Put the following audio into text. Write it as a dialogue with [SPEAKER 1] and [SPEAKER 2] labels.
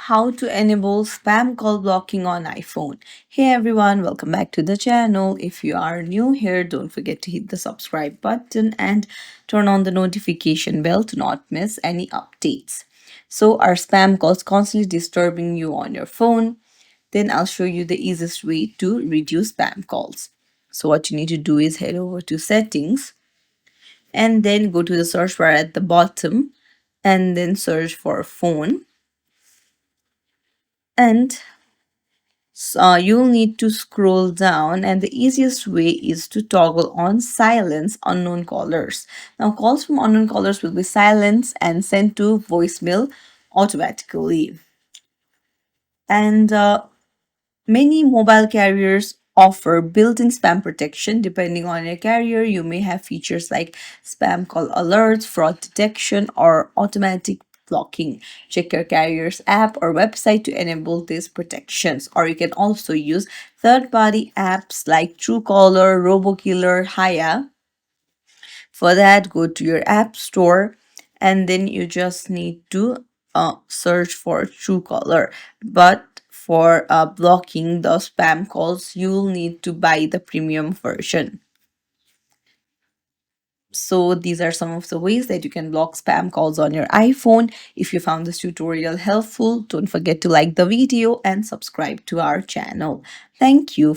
[SPEAKER 1] how to enable spam call blocking on iPhone. Hey everyone, welcome back to the channel. If you are new here, don't forget to hit the subscribe button and turn on the notification bell to not miss any updates. So, are spam calls constantly disturbing you on your phone? Then I'll show you the easiest way to reduce spam calls. So, what you need to do is head over to settings and then go to the search bar at the bottom and then search for phone, and you'll need to scroll down, and the easiest way is to toggle on silence unknown callers. Now calls from unknown callers will be silenced and sent to voicemail automatically, and many mobile carriers offer built-in spam protection. Depending on your carrier, you may have features like spam call alerts, fraud detection, or automatic blocking. Check your carrier's app or website to enable these protections. Or you can also use third-party apps like Truecaller, Robokiller, Haya. For that, go to your app store and then you just need to search for Truecaller. But for blocking the spam calls, you'll need to buy the premium version. So these are some of the ways that you can block spam calls on your iPhone. If you found this tutorial helpful, don't forget to like the video and subscribe to our channel. Thank you.